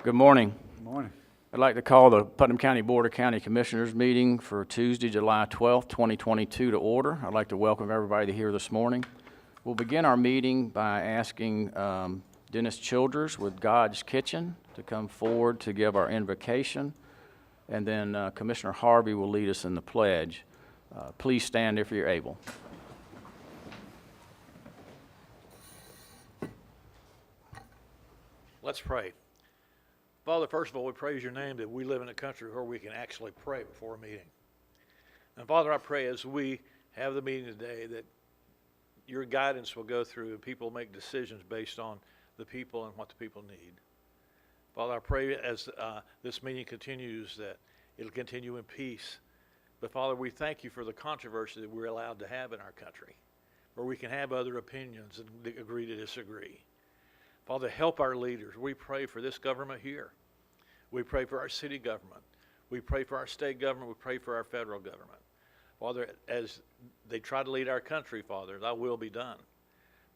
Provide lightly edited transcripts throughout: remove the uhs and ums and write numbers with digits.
Good morning. Good morning. I'd like to call the Putnam County Board of County Commissioners meeting for Tuesday, July 12th, 2022 to order. I'd like to welcome everybody here this morning. We'll begin our meeting by asking Dennis Childers with God's Kitchen to come forward to give our invocation, and then Commissioner Harvey will lead us in the pledge. Please stand if you're able. Let's pray. Father, first of all, we praise your name that we live in a country where we can actually pray before a meeting. And Father, I pray as we have the meeting today that your guidance will go through and people make decisions based on the people and what the people need. Father, I pray as this meeting continues that it'll continue in peace. But Father, we thank you for the controversy that we're allowed to have in our country, where we can have other opinions and agree to disagree. Father, help our leaders. We pray for this government here. We pray for our city government. We pray for our state government. We pray for our federal government. Father, as they try to lead our country, Father, thy will be done.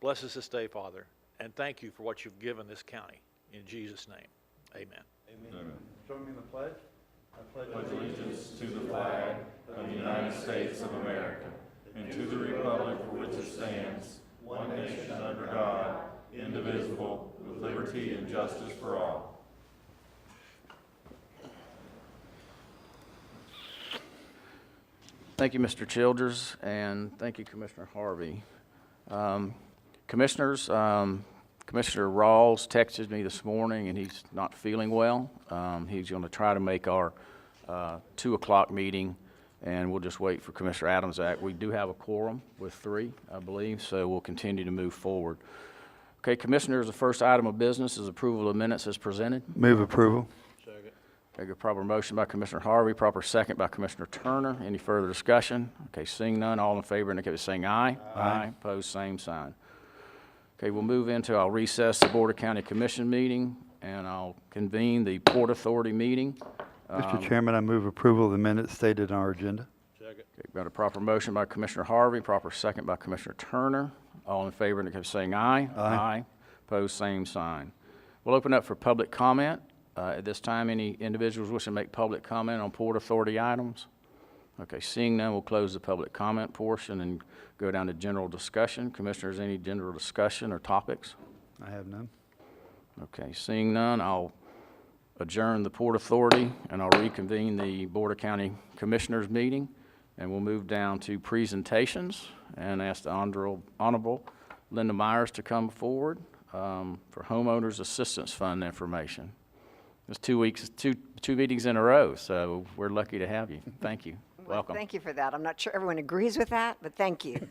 Bless us this day, Father, and thank you for what you've given this county. In Jesus' name, amen. Amen. Join me in the pledge. I Pledge allegiance to the flag of the United States of America and to the republic for which it stands, one nation under God, indivisible, with liberty and justice for all. Thank you, Mr. Childers, and thank you, Commissioner Harvey. Commissioners, Commissioner Rawls texted me this morning, and he's not feeling well. He's going to try to make our 2 o'clock meeting, and we'll just wait for Commissioner Adamzak. We do have a quorum with 3, I believe, so we'll continue to move forward. Okay, Commissioners, the first item of business is approval of minutes as presented. Move approval. Second. Okay, a proper motion by Commissioner Harvey, proper second by Commissioner Turner. Any further discussion? Okay, seeing none, all in favor indicate by saying aye. Aye. Opposed, same sign. Okay, we'll move into, I'll recess the Board of County Commission meeting, and I'll convene the Port Authority meeting. Mr. Chairman, I move approval of the minutes stated on our agenda. Second. Okay, got a proper motion by Commissioner Harvey, proper second by Commissioner Turner. All in favor indicate by saying aye. Aye. Opposed, same sign. We'll open up for public comment. At this time, any individuals wishing to make public comment on Port Authority items? Okay, seeing none, we'll close the public comment portion and go down to general discussion. Commissioners, any general discussion or topics? I have none. Okay, seeing none, I'll adjourn the Port Authority and I'll reconvene the Board of County Commissioners meeting, and we'll move down to presentations and ask the Honorable Linda Myers to come forward for Homeowners Assistance Fund information. It's 2 weeks, two meetings in a row, so we're lucky to have you. Thank you. Welcome. Thank you for that. I'm not sure everyone agrees with that, but thank you.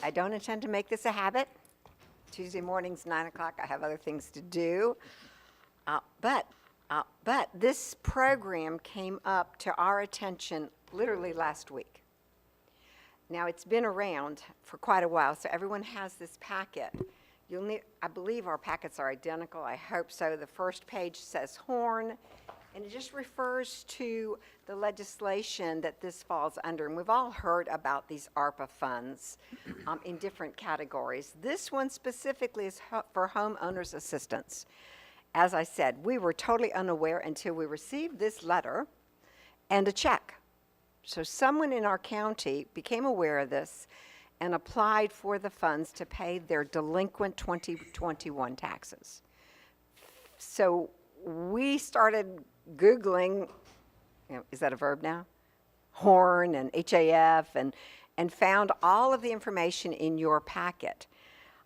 I don't intend to make this a habit. Tuesday mornings, 9 o'clock, I have other things to do. But this program came up to our attention literally last week. Now, it's been around for quite a while, so everyone has this packet. You'll need, I believe our packets are identical. I hope so. The first page says Horn, and it just refers to the legislation that this falls under. And we've all heard about these ARPA funds in different categories. This one specifically is for homeowners assistance. As I said, we were totally unaware until we received this letter and a check. So someone in our county became aware of this and applied for the funds to pay their delinquent 2021 taxes. So we started Googling, is that a verb now? Horn and HAF, and found all of the information in your packet.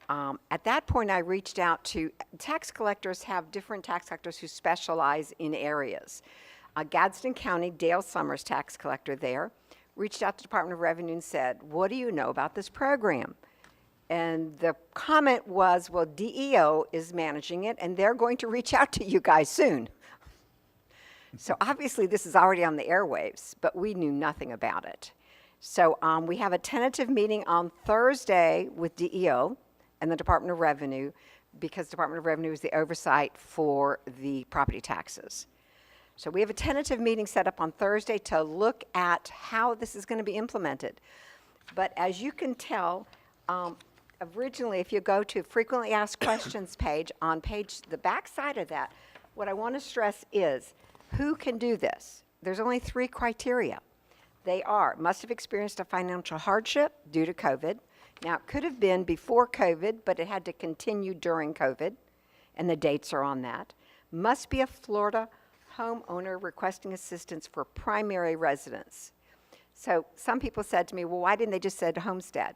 At that point, I reached out to tax collectors. Have different tax collectors who specialize in areas. Gadsden County, Dale Summers, tax collector there, reached out to the Department of Revenue and said, what do you know about this program? And the comment was, well, DEO is managing it, and they're going to reach out to you guys soon. So obviously, this is already on the airwaves, but we knew nothing about it. So we have a tentative meeting on Thursday with DEO and the Department of Revenue, because the Department of Revenue is the oversight for the property taxes. So we have a tentative meeting set up on Thursday to look at how this is going to be implemented. But as you can tell, originally, if you go to frequently asked questions page, on the back side of that, What I want to stress is, who can do this? There's only 3 criteria. They are, must have experienced a financial hardship due to COVID. Now, it could have been before COVID, but it had to continue during COVID, and the dates are on that. Must be a Florida homeowner requesting assistance for primary residence. So some people said to me, well, why didn't they just say homestead?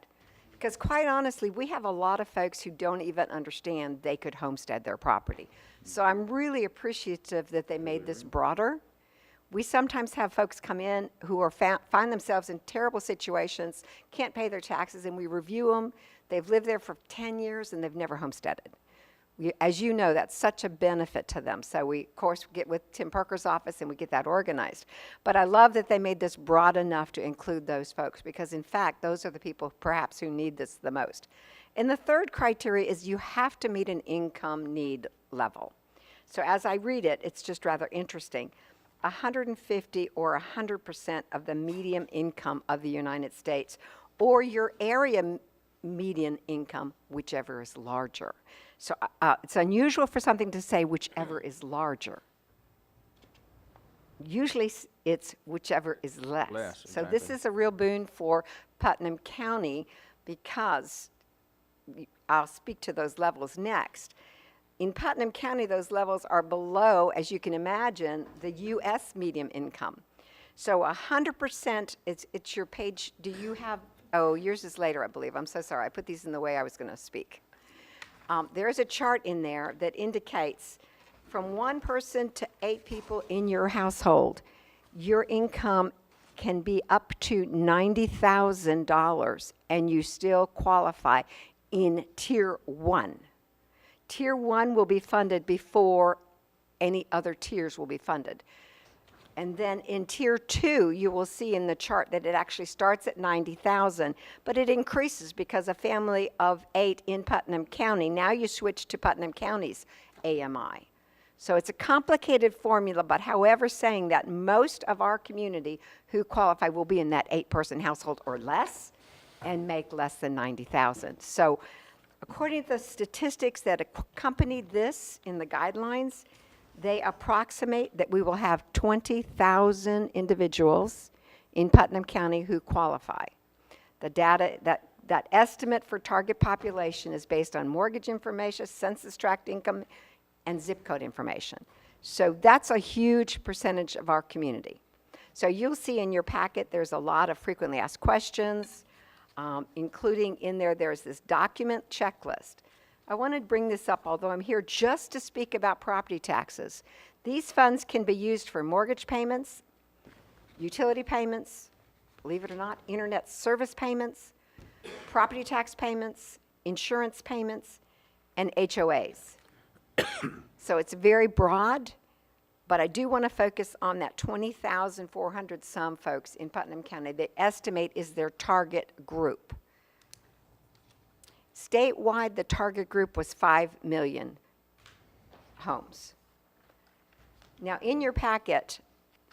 Because quite honestly, we have a lot of folks who don't even understand they could homestead their property. So I'm really appreciative that they made this broader. We sometimes have folks come in who are find themselves in terrible situations, can't pay their taxes, and we review them. They've lived there for 10 years and they've never homesteaded. As you know, that's such a benefit to them. So we, of course, get with Tim Perker's office and we get that organized. But I love that they made this broad enough to include those folks because, in fact, those are the people perhaps who need this the most. And the third criteria is you have to meet an income need level. So as I read it, it's just rather interesting. 150 or 100% of the median income of the United States or your area median income, whichever is larger. So it's unusual for something to say whichever is larger. Usually it's whichever is less. So this Exactly. is a real boon for Putnam County because I'll speak to those levels next. In Putnam County, those levels are below, as you can imagine, the U.S. median income. So 100%, it's your page, do you have, oh, yours is later, I believe. I'm so sorry. I put these in the way I was going to speak. There's a chart in there that indicates from 1 person to 8 people in your household, your income can be up to $90,000 and you still qualify in Tier 1. Tier 1 will be funded before any other tiers will be funded. And then in Tier 2, you will see in the chart that it actually starts at $90,000, but it increases because a family of 8 in Putnam County, now you switch to Putnam County's AMI. So it's a complicated formula, but however, saying that most of our community who qualify will be in that 8-person household or less and make less than $90,000. So according to the statistics that accompany this in the guidelines, they approximate that we will have 20,000 individuals in Putnam County who qualify. The data, that estimate for target population is based on mortgage information, census tract income, and zip code information. So that's a huge percentage of our community. So you'll see in your packet there's a lot of frequently asked questions, including in there's this document checklist. I want to bring this up, although I'm here just to speak about property taxes. These funds can be used for mortgage payments, utility payments, believe it or not, internet service payments, property tax payments, insurance payments, and HOAs. So it's very broad, but I do want to focus on that 20,400 some folks in Putnam County they estimate is their target group. Statewide, the target group was 5 million homes. Now, in your packet,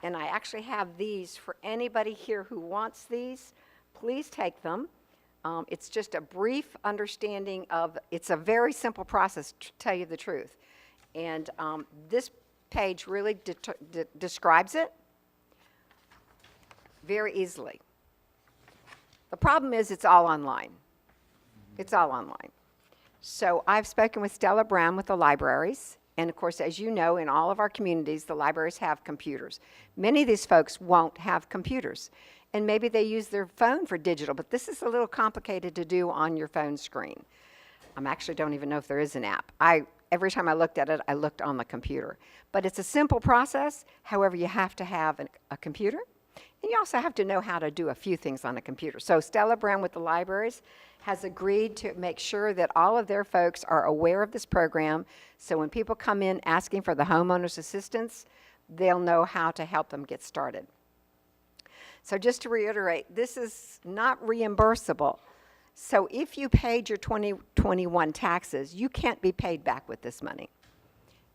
and I actually have these for anybody here who wants these, please take them. It's just a brief understanding of, it's a very simple process, to tell you the truth. And this page really describes it very easily. The problem is it's all online. It's all online. So I've spoken with Stella Brown with the libraries. And of course, as you know, in all of our communities, the libraries have computers. Many of these folks won't have computers. And maybe they use their phone for digital, but this is a little complicated to do on your phone screen. I actually don't even know if there is an app. Every time I looked at it, I looked on the computer. But it's a simple process. However, you have to have a computer. And you also have to know how to do a few things on a computer. So Stella Brown with the libraries has agreed to make sure that all of their folks are aware of this program. So when people come in asking for the homeowner's assistance, they'll know how to help them get started. So just to reiterate, this is not reimbursable. So if you paid your 2021 taxes, you can't be paid back with this money.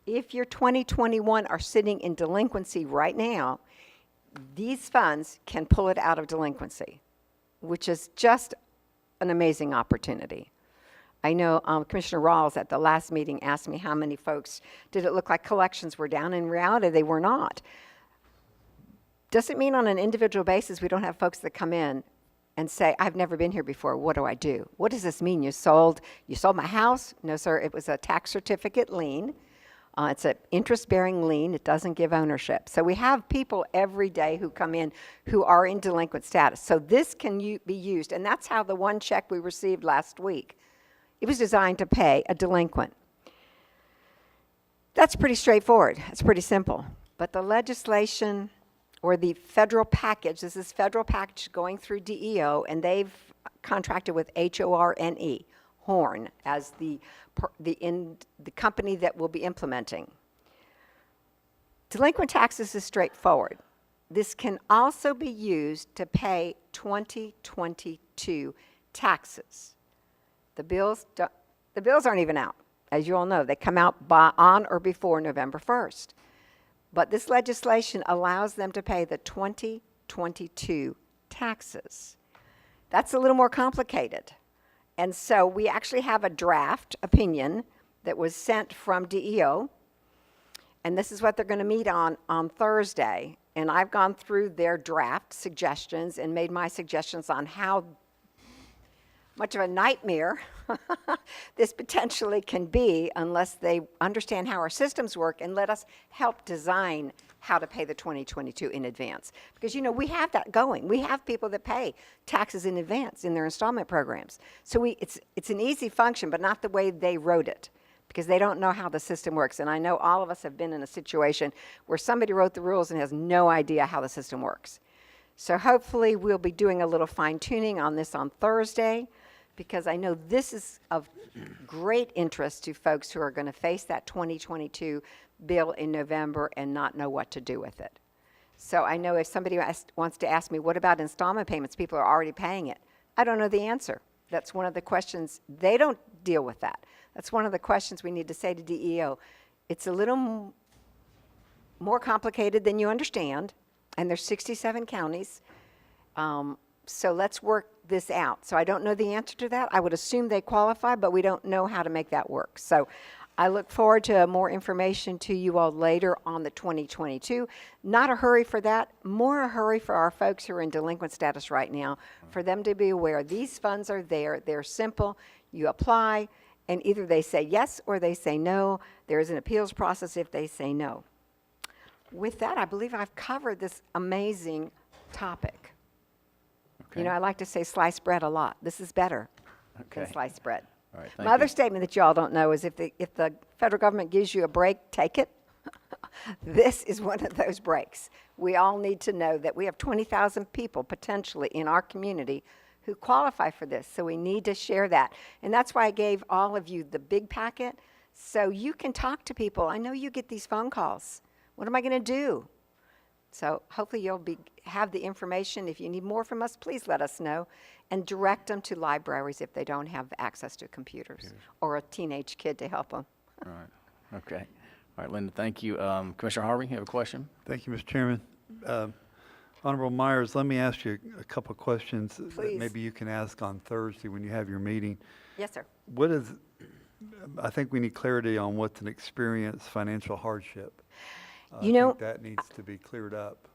If your 2021 are sitting in delinquency right now, these funds can pull it out of delinquency, which is just an amazing opportunity. I know Commissioner Rawls at the last meeting asked me how many folks did it look like collections were down. In reality, they were not. Doesn't mean on an individual basis we don't have folks that come in and say, I've never been here before, what do I do? What does this mean? You sold my house? No, sir, it was a tax certificate lien. It's an interest-bearing lien. It doesn't give ownership. So we have people every day who come in who are in delinquent status. So this can be used, and that's how the one check we received last week, it was designed to pay a delinquent. That's pretty straightforward. It's pretty simple. But the legislation or the federal package, this is federal package going through DEO, and they've contracted with HORNE, Horn, as the company that will be implementing. Delinquent taxes is straightforward. This can also be used to pay 2022 taxes. The bills aren't even out. As you all know, they come out on or before November 1st. But this legislation allows them to pay the 2022 taxes. That's a little more complicated. And so we actually have a draft opinion that was sent from DEO, and this is what they're going to meet on Thursday. And I've gone through their draft suggestions and made my suggestions on how much of a nightmare this potentially can be unless they understand how our systems work and let us help design how to pay the 2022 in advance. Because, you know, we have that going. We have people that pay taxes in advance in their installment programs. So it's an easy function, but not the way they wrote it, because they don't know how the system works. And I know all of us have been in a situation where somebody wrote the rules and has no idea how the system works. So hopefully we'll be doing a little fine-tuning on this on Thursday, because I know this is of great interest to folks who are going to face that 2022 bill in November and not know what to do with it. So I know if somebody wants to ask me, what about installment payments? People are already paying it. I don't know the answer. That's one of the questions. They don't deal with that. That's one of the questions we need to say to DEO. It's a little more complicated than you understand, and there's 67 counties. So let's work this out. So I don't know the answer to that. I would assume they qualify, but we don't know how to make that work. So I look forward to more information to you all later on the 2022. Not a hurry for that, more a hurry for our folks who are in delinquent status right now, for them to be aware these funds are there, they're simple, you apply, and either they say yes or they say no. There is an appeals process if they say no. With that, I believe I've covered this amazing topic. Okay. You know, I like to say sliced bread a lot. This is better than Okay. sliced bread. All right, My thank other you. statement that you all don't know is if the federal government gives you a break, take it. This is one of those breaks. We all need to know that we have 20,000 people potentially in our community who qualify for this, so we need to share that. And that's why I gave all of you the big packet, so you can talk to people. I know you get these phone calls. What am I going to do? So hopefully you'll have the information. If you need more from us, please let us know, and direct them to libraries if they don't have access to computers or a teenage kid to help them. All right, okay. All right, Linda, thank you. Commissioner Harvey, you have a question? Thank you, Mr. Chairman. Honorable Myers, let me ask you a couple questions that Please. maybe you can ask on Thursday when you have your meeting. Yes, sir. What is, I think we need clarity on what's an experienced financial hardship. You know, I think that needs to be cleared up.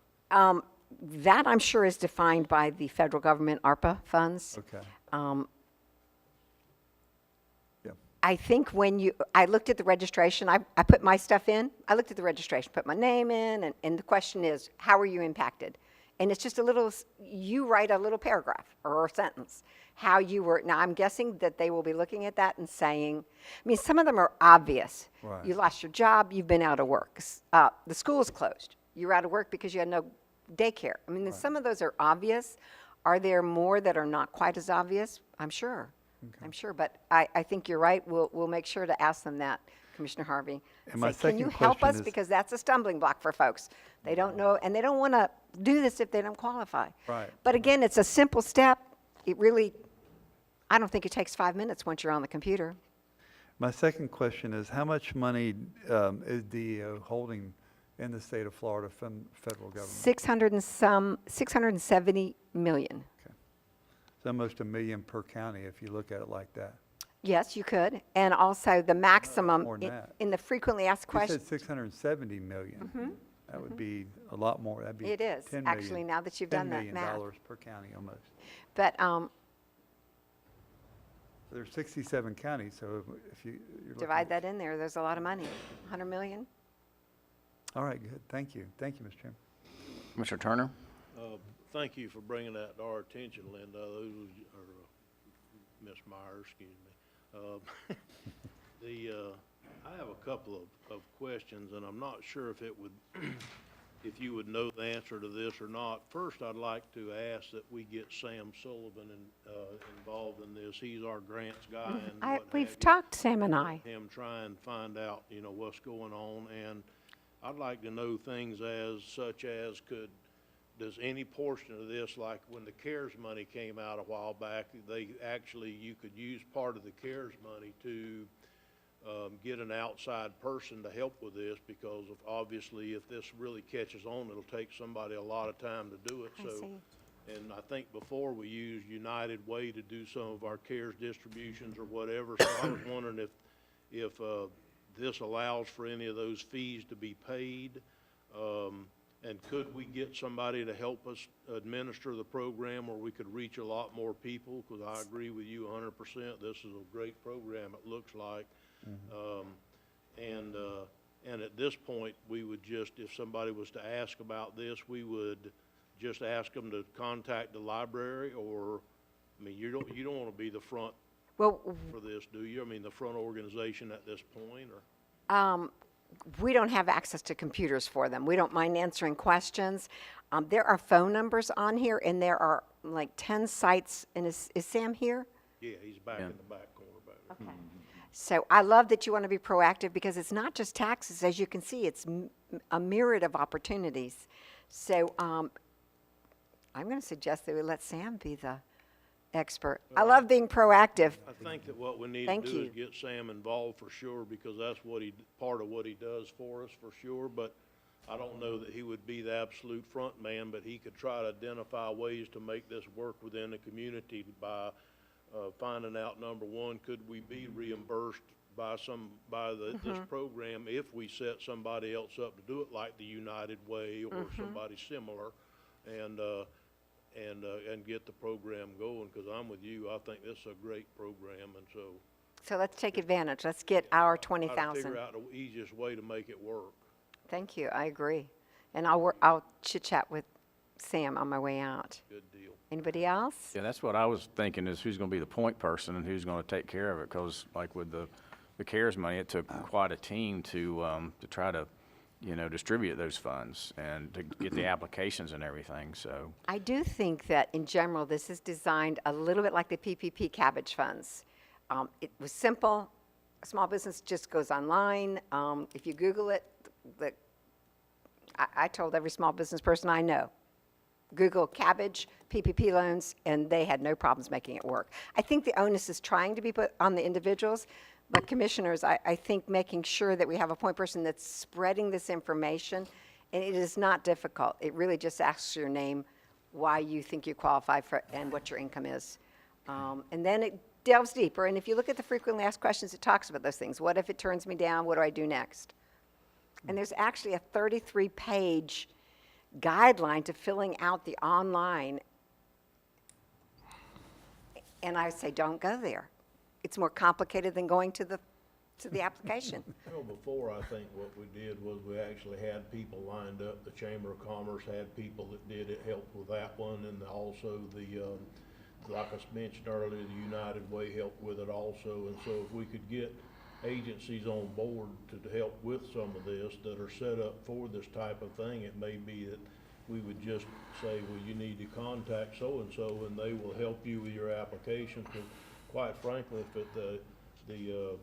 that I'm sure is defined by the federal government ARPA funds. Okay. Yeah. I think I looked at the registration, I put my stuff in, I looked at the registration, put my name in, and the question is, how are you impacted? And it's just you write a little paragraph or a sentence, how you were. Now, I'm guessing that they will be looking at that and saying, I mean, some of them are obvious. Right. You lost your job, you've been out of work. The school's closed. You're out of work because you had no daycare. I mean, some of those are obvious. Are there more that are not quite as obvious? I'm sure. Okay. I'm sure, but I think you're right. We'll make sure to ask them that, Commissioner Harvey. And my Can you second help question us? is- Because that's a stumbling block for folks. They don't know, and they don't want to do this if they don't qualify. Right. But again, it's a simple step. It really, I don't think it takes 5 minutes once you're on the computer. My second question is, how much money is DEO holding in the state of Florida from federal government? 670 million. It's almost $1 million per county if you look at it like that. Yes, you could. And also the maximum more than that. in the frequently asked You said questions. 670 million. That would be a lot more. That'd be It is, 10 actually, million- now that you've $10 done that million math. dollars per county almost. But There's 67 counties, so if you're looking divide at- that in there, there's a lot of money. 100 million? All right, good. Thank you. Thank you, Mr. Chairman. Commissioner Turner? Thank you for bringing that to our attention, Linda. Those are, Ms. Myers, excuse me. I have a couple of questions, and I'm not sure if it would, if you would know the answer to this or not. First, I'd like to ask that we get Sam Sullivan involved in this. He's our grants guy and what have We've you. talked, Sam and I. Him try and find out, what's going on, and I'd like to know things such as does any portion of this, like when the CARES money came out a while back, you could use part of the CARES money to get an outside person to help with this, because obviously if this really catches on, it'll take somebody a lot of time to do it. I So, see. and I think before we used United Way to do some of our CARES distributions or whatever, so I was wondering if this allows for any of those fees to be paid. And could we get somebody to help us administer the program where we could reach a lot more people? Because I agree with you 100%. This is a great program, it looks like. And at this point, we would just, if somebody was to ask about this, we would just ask them to contact the library, or, I mean, you don't want to be the front Well, for this, do you? I mean, the front organization at this point, or? we don't have access to computers for them. We don't mind answering questions. There are phone numbers on here, and there are like 10 sites. And is Sam here? Yeah, he's back Yeah. in the back corner back there. Okay. So I love that you want to be proactive, because it's not just taxes. As you can see, it's a myriad of opportunities. So I'm going to suggest that we let Sam be the expert. I love being proactive. I think that what we need to Thank do you. is get Sam involved for sure, because that's part of what he does for us for sure, but I don't know that he would be the absolute front man, but he could try to identify ways to make this work within the community by finding out, number one, could we be reimbursed by this program if we set somebody else up to do it, like the United Way or somebody similar, and get the program going, because I'm with you. I think this is a great program, and so So let's take advantage. Let's get our try to 20,000. figure out the easiest way to make it work. Thank you. I agree. And I'll chit-chat with Sam on my way out. Good deal. Anybody else? Yeah, that's what I was thinking, is who's going to be the point person and who's going to take care of it, because like with the CARES money, it took quite a team to try to, distribute those funds and to get the applications and everything, so. I do think that in general, this is designed a little bit like the PPP cabbage funds. It was simple. A small business just goes online. If you Google it, I told every small business person I know, Google cabbage, PPP loans, and they had no problems making it work. I think the onus is trying to be put on the individuals, but commissioners, I think making sure that we have a point person that's spreading this information, and it is not difficult. It really just asks your name, why you think you qualify for, and what your income is. And then it delves deeper, and if you look at the frequently asked questions, it talks about those things. What if it turns me down? What do I do next? And there's actually a 33-page guideline to filling out the online. And I say, don't go there. It's more complicated than going to the application. Well, before, I think what we did was we actually had people lined up. The Chamber of Commerce had people that did it, helped with that one, and also like I mentioned earlier, the United Way helped with it also. And so if we could get agencies on board to help with some of this that are set up for this type of thing, it may be that we would just say, well, you need to contact so-and-so, and they will help you with your application. Because quite frankly, if the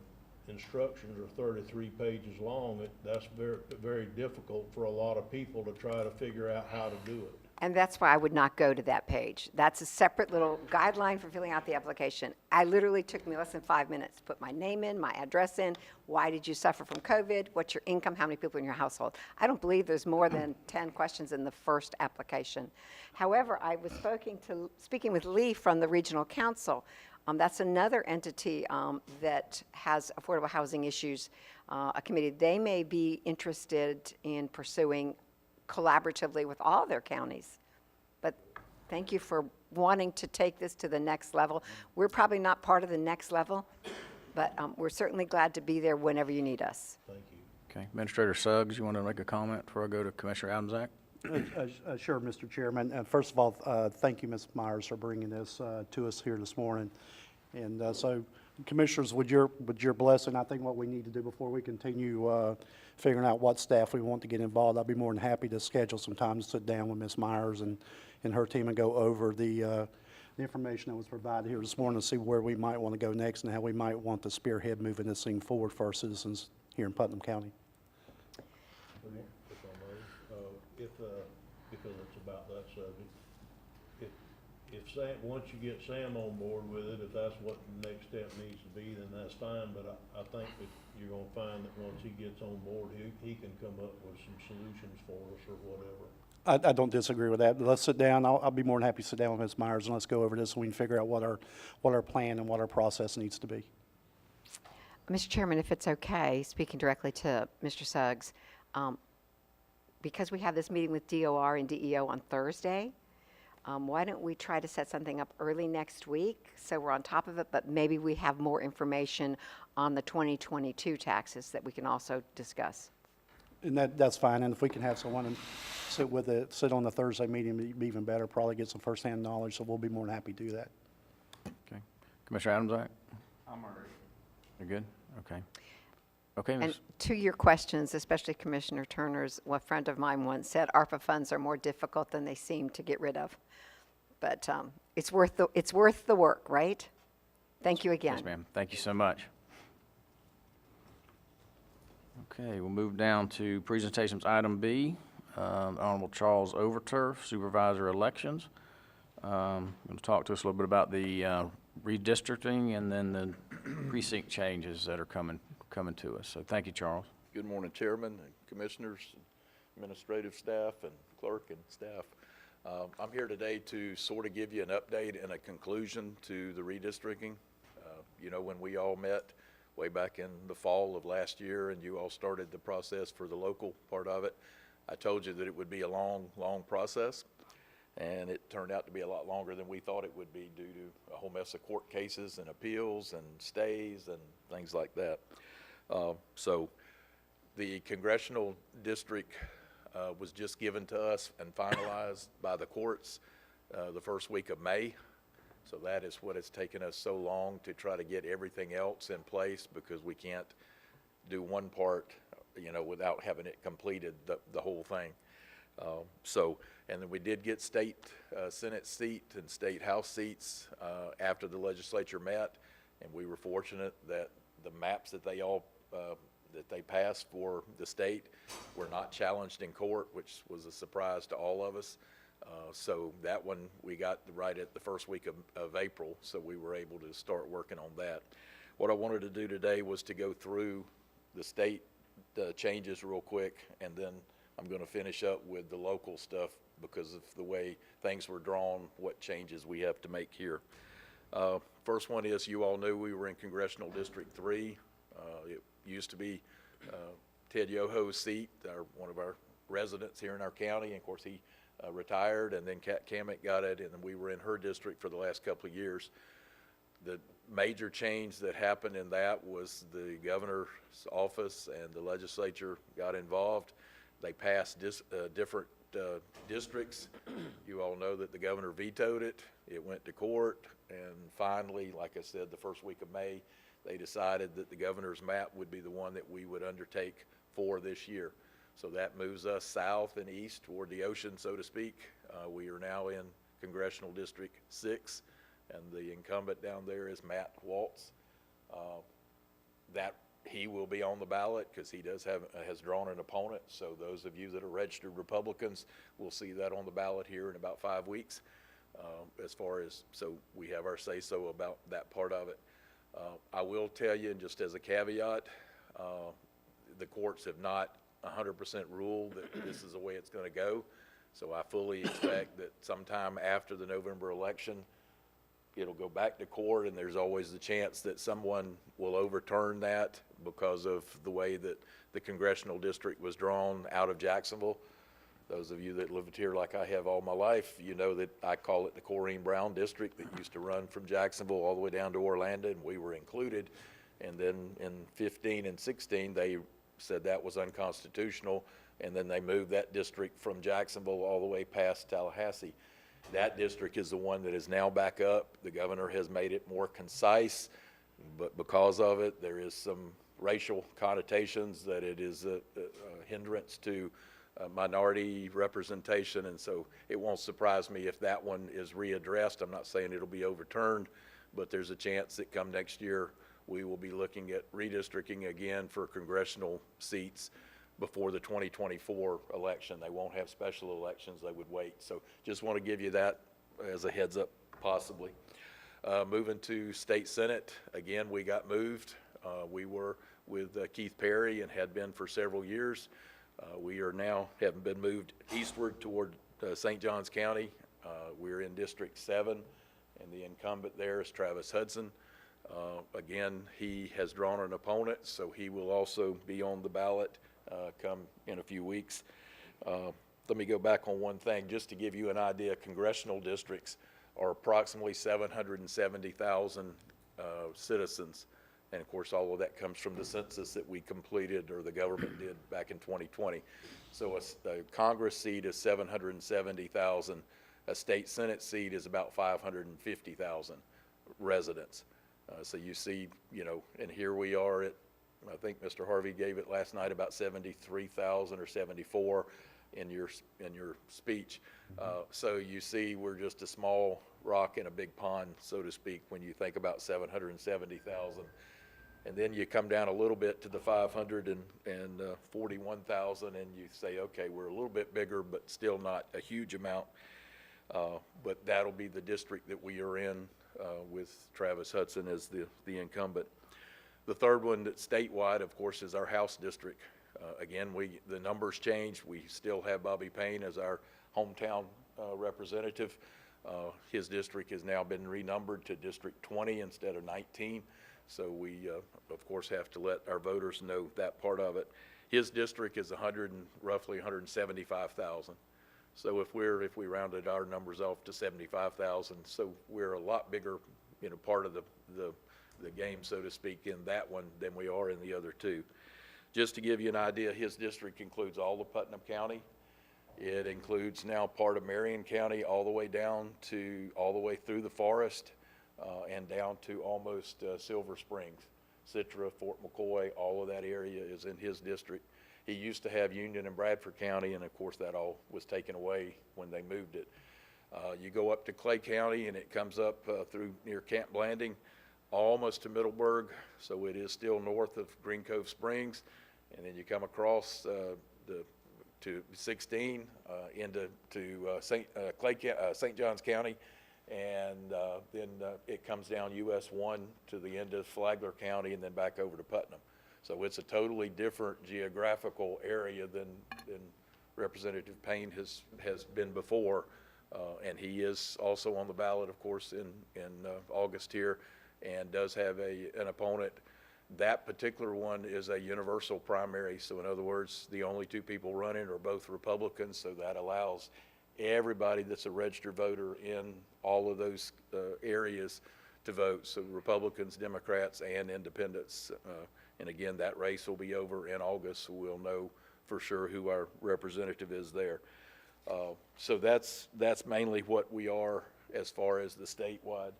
instructions are 33 pages long, that's very, very difficult for a lot of people to try to figure out how to do it. And that's why I would not go to that page. That's a separate little guideline for filling out the application. I literally took me less than 5 minutes. Put my name in, my address in. Why did you suffer from COVID? What's your income? How many people in your household? I don't believe there's more than 10 questions in the first application. However, I was speaking with Lee from the Regional Council. That's another entity that has affordable housing issues, a committee. They may be interested in pursuing collaboratively with all their counties. But thank you for wanting to take this to the next level. We're probably not part of the next level, but we're certainly glad to be there whenever you need us. Thank you. Okay, Administrator Suggs, you want to make a comment before I go to Commissioner Adamzak? Sure, Mr. Chairman. First of all, thank you, Ms. Myers, for bringing this to us here this morning. And so, Commissioners, with your blessing, I think what we need to do before we continue figuring out what staff we want to get involved, I'd be more than happy to schedule some time to sit down with Ms. Myers and her team and go over the information that was provided here this morning to see where we might want to go next and how we might want to spearhead moving this thing forward for our citizens here in Putnam County. If I may, because it's about that subject, if Sam, once you get Sam on board with it, if that's what the next step needs to be, then that's fine, but I think that you're gonna find that once he gets on board, he can come up with some solutions for us or whatever. I don't disagree with that. Let's sit down. I'll be more than happy to sit down with Ms. Myers and let's go over this so we can figure out what our plan and what our process needs to be. Mr. Chairman, if it's okay, speaking directly to Mr. Suggs, because we have this meeting with DOR and DEO on Thursday, why don't we try to set something up early next week so we're on top of it, but maybe we have more information on the 2022 taxes that we can also discuss. And that's fine. And if we can have someone and sit on the Thursday meeting, it'd be even better, probably get some firsthand knowledge, so we'll be more than happy to do that. Okay. Commissioner Adamzak? I'm all right. You're good? Okay. Okay, And Ms. to your questions, especially Commissioner Turner's, a friend of mine once said, ARPA funds are more difficult than they seem to get rid of. But it's worth the work, right? Thank you again. Yes, ma'am. Thank you so much. Okay, we'll move down to presentations. Item B, Honorable Charles Overturf, Supervisor Elections. Going to talk to us a little bit about the redistricting and then the precinct changes that are coming to us. So thank you, Charles. Good morning, Chairman, and Commissioners, administrative staff, and clerk and staff. I'm here today to sort of give you an update and a conclusion to the redistricting. You know, when we all met way back in the fall of last year and you all started the process for the local part of it, I told you that it would be a long, long process. And it turned out to be a lot longer than we thought it would be due to a whole mess of court cases and appeals and stays and things like that. So the congressional district was just given to us and finalized by the courts the first week of May. So that is what has taken us so long to try to get everything else in place, because we can't do one part, you know, without having it completed, the whole thing. And then we did get state Senate seat and state House seats after the legislature met, and we were fortunate that the maps that they passed for the state were not challenged in court, which was a surprise to all of us. So that one we got right at the first week of April, so we were able to start working on that. What I wanted to do today was to go through the state changes real quick, and then I'm going to finish up with the local stuff because of the way things were drawn, what changes we have to make here. First one is, you all knew we were in Congressional District 3. It used to be Ted Yoho's seat, one of our residents here in our county, and of course he retired, and then Kat Kamek got it, and then we were in her district for the last couple of years. The major change that happened in that was the governor's office and the legislature got involved. They passed different districts. You all know that the governor vetoed it. It went to court, and finally, like I said, the first week of May, they decided that the governor's map would be the one that we would undertake for this year. So that moves us south and east toward the ocean, so to speak. We are now in Congressional District 6, and the incumbent down there is Matt Waltz. He will be on the ballot because he has drawn an opponent. So those of you that are registered Republicans will see that on the ballot here in about 5 weeks. So we have our say-so about that part of it. I will tell you, and just as a caveat, the courts have not 100% ruled that this is the way it's going to go. So I fully expect that sometime after the November election, it'll go back to court, and there's always the chance that someone will overturn that because of the way that the congressional district was drawn out of Jacksonville. Those of you that lived here like I have all my life, you know that I call it the Corrine Brown District that used to run from Jacksonville all the way down to Orlando, and we were included. And then in 15 and 16, they said that was unconstitutional, and then they moved that district from Jacksonville all the way past Tallahassee. That district is the one that is now back up. The governor has made it more concise, but because of it, there is some racial connotations that it is a hindrance to minority representation, and so it won't surprise me if that one is readdressed. I'm not saying it'll be overturned, but there's a chance that come next year we will be looking at redistricting again for congressional seats before the 2024 election. They won't have special elections, they would wait. So just want to give you that as a heads up, possibly. Moving to State Senate, again, we got moved. We were with Keith Perry and had been for several years. We are now, having been moved eastward toward St. Johns County. We're in District 7, and the incumbent there is Travis Hudson. Again, he has drawn an opponent, so he will also be on the ballot come in a few weeks. Let me go back on one thing, just to give you an idea. Congressional districts are approximately 770,000 citizens. And of course, all of that comes from the census that we completed, or the government did, back in 2020. So a Congress seat is 770,000. A state Senate seat is about 550,000 residents. So you see, you know, and here we are at, I think Mr. Harvey gave it last night, about 73,000 or 74 in your speech. So you see, we're just a small rock in a big pond, so to speak, when you think about 770,000. And then you come down a little bit to the 541,000, and you say, okay, we're a little bit bigger, but still not a huge amount. But that'll be the district that we are in with Travis Hudson as the incumbent. The third one that's statewide, of course, is our House district. Again, the numbers changed. We still have Bobby Payne as our hometown representative. His district has now been renumbered to District 20 instead of 19. So we, of course, have to let our voters know that part of it. His district is roughly 175,000. So if we rounded our numbers off to 75,000, so we're a lot bigger, you know, part of the game, so to speak, in that one than we are in the other two. Just to give you an idea, his district includes all of Putnam County. It includes now part of Marion County, all the way through the forest, and down to almost Silver Springs, Citra, Fort McCoy. All of that area is in his district. He used to have Union and Bradford County, and of course that all was taken away when they moved it. You go up to Clay County, and it comes up through near Camp Blanding, almost to Middleburg, so it is still north of Green Cove Springs. And then you come across to 16 into St. Johns County, and then it comes down US 1 to the end of Flagler County, and then back over to Putnam. So it's a totally different geographical area than Representative Payne has been before, and he is also on the ballot, of course, in August here, and does have an opponent. That particular one is a universal primary, so in other words, the only two people running are both Republicans, so that allows everybody that's a registered voter in all of those areas to vote, so Republicans, Democrats, and independents. And again, that race will be over in August, so we'll know for sure who our representative is there. So that's mainly what we are as far as the statewide.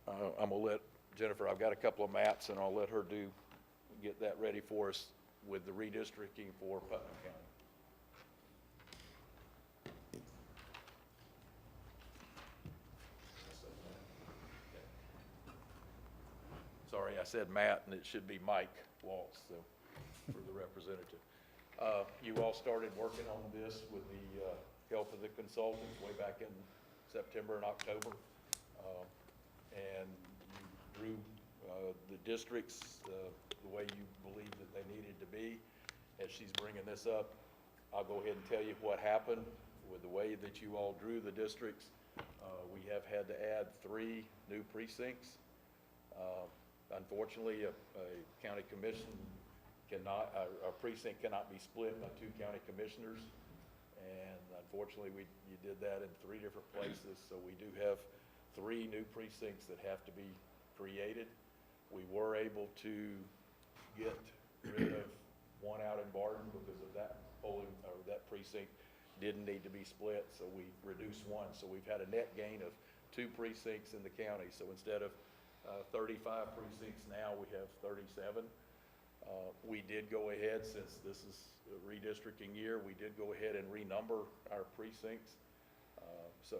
I'm gonna let Jennifer, I've got a couple of maps, and I'll let her get that ready for us with the redistricting for Putnam County. Sorry, I said Matt, and it should be Mike Waltz, so, for the representative. You all started working on this with the help of the consultants way back in September and October. And you drew the districts the way you believed that they needed to be. As she's bringing this up, I'll go ahead and tell you what happened with the way that you all drew the districts. We have had to add 3 new precincts. Unfortunately, a county commission cannot, a precinct cannot be split by 2 county commissioners. And unfortunately, you did that in 3 different places, so we do have 3 new precincts that have to be created. We were able to get rid of one out in Barton because of that polling, or that precinct didn't need to be split, so we reduced 1. So we've had a net gain of 2 precincts in the county. So instead of 35 precincts now, we have 37. We did go ahead, since this is a redistricting year, we did go ahead and renumber our precincts. So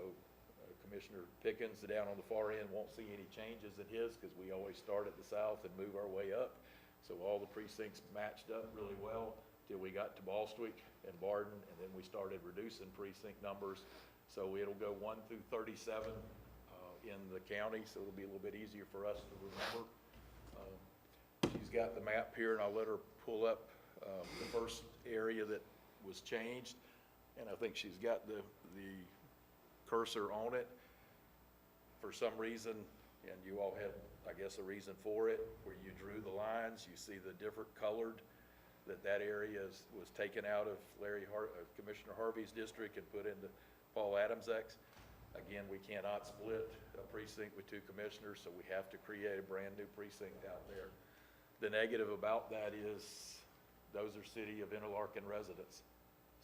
Commissioner Pickens down on the far end won't see any changes in his, because we always start at the south and move our way up. So all the precincts matched up really well till we got to Ballstwick and Barden, and then we started reducing precinct numbers. So it'll go 1 through 37 in the county, so it'll be a little bit easier for us to remember. She's got the map here, and I'll let her pull up the first area that was changed. And I think she's got the cursor on it. For some reason, and you all had, I guess, a reason for it, where you drew the lines, you see the different colored, that area was taken out of Commissioner Harvey's district and put into Paul Adamzak's. Again, we cannot split a precinct with 2 commissioners, so we have to create a brand new precinct out there. The negative about that is those are city of Interlaken residents.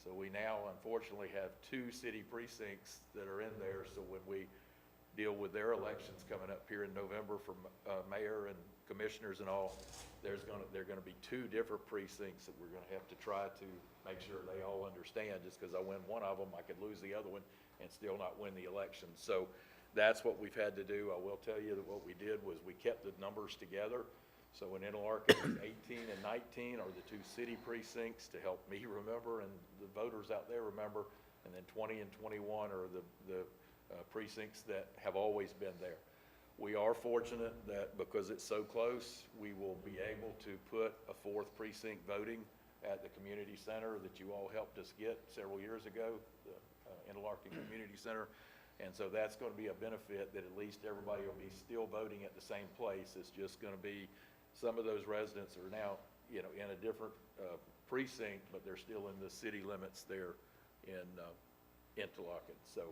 So we now unfortunately have 2 city precincts that are in there. So when we deal with their elections coming up here in November for mayor and commissioners and all, they're gonna be 2 different precincts that we're gonna have to try to make sure they all understand. Just because I win one of them, I could lose the other one and still not win the election. So that's what we've had to do. I will tell you that what we did was we kept the numbers together. So in Interlaken, 18 and 19 are the 2 city precincts to help me remember and the voters out there remember. And then 20 and 21 are the precincts that have always been there. We are fortunate that because it's so close, we will be able to put a 4th precinct voting at the community center that you all helped us get several years ago, the Interlaken Community Center. And so that's going to be a benefit, that at least everybody will be still voting at the same place. It's just going to be, some of those residents are now, in a different precinct, but they're still in the city limits there in Interlaken. So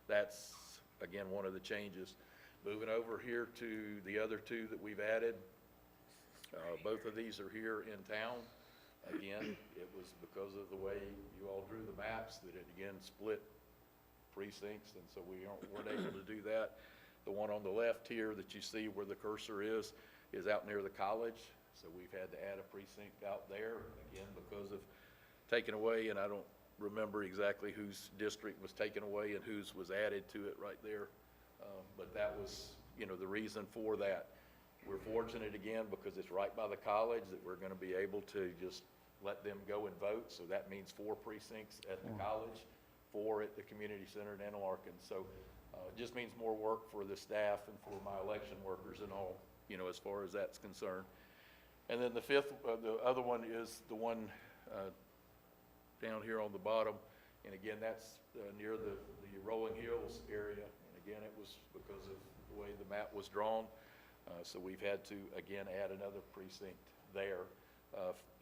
that's, again, one of the changes. Moving over here to the other 2 that we've added. Both of these are here in town. Again, it was because of the way you all drew the maps that it again split precincts, and so we weren't able to do that. The one on the left here that you see where the cursor is out near the college. So we've had to add a precinct out there, again, because of taken away, and I don't remember exactly whose district was taken away and whose was added to it right there. But that was, the reason for that. We're fortunate, again, because it's right by the college, that we're going to be able to just let them go and vote. So that means 4 precincts at the college, 4 at the community center in Interlaken. So it just means more work for the staff and for my election workers and all, as far as that's concerned. And then the other one is the one down here on the bottom. And again, that's near the Rolling Hills area. And again, it was because of the way the map was drawn. So we've had to, again, add another precinct there,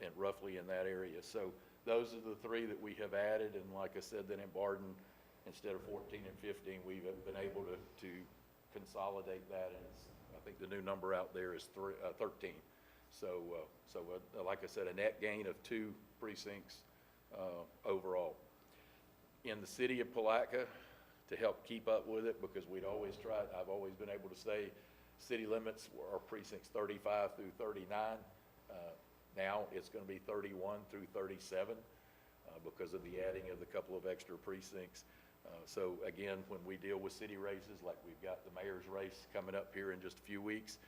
and roughly in that area. So those are the 3 that we have added. And like I said, then in Barden, instead of 14 and 15, we've been able to consolidate that. And I think the new number out there is 13. So like I said, a net gain of 2 precincts overall. In the city of Palatka, to help keep up with it, because I've always been able to say city limits are precincts 35 through 39. Now it's going to be 31 through 37 because of the adding of the couple of extra precincts. So again, when we deal with city races, like we've got the mayor's race coming up here in just a few weeks,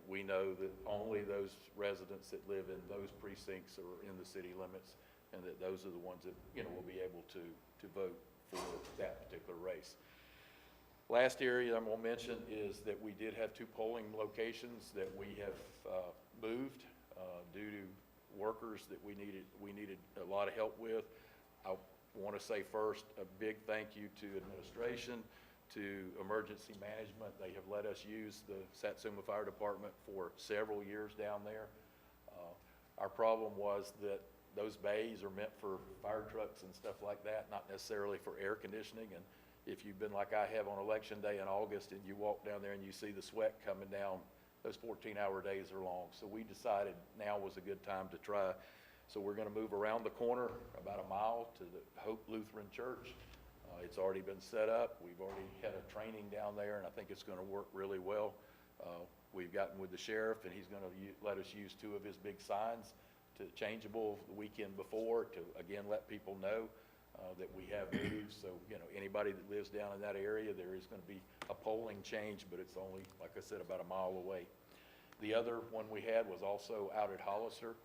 we know that only those residents that live in those precincts are in the city limits, and that those are the ones that, will be able to vote for that particular race. Last area I'm going to mention is that we did have 2 polling locations that we have moved due to workers that we needed a lot of help with. I want to say first a big thank you to administration, to emergency management. They have let us use the Satsuma Fire Department for several years down there. Our problem was that those bays are meant for fire trucks and stuff like that, not necessarily for air conditioning. And if you've been like I have on election day in August and you walk down there and you see the sweat coming down, those 14-hour days are long. So we decided now was a good time to try. So we're going to move around the corner about a mile to the Hope Lutheran Church. It's already been set up. We've already had a training down there, and I think it's going to work really well. We've gotten with the sheriff, and he's going to let us use 2 of his big signs to changeable the weekend before to, again, let people know that we have moves. So, anybody that lives down in that area, there is going to be a polling change, but it's only, like I said, about a mile away. The other one we had was also out at Hollister.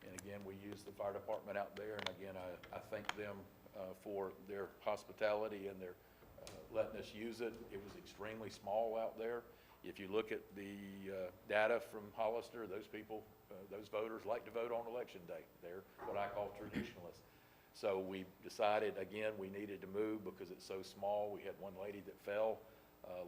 And again, we used the fire department out there. And again, I thank them for their hospitality and their letting us use it. It was extremely small out there. If you look at the data from Hollister, those people, those voters like to vote on election day. They're what I call traditionalists. So we decided, again, we needed to move because it's so small. We had one lady that fell.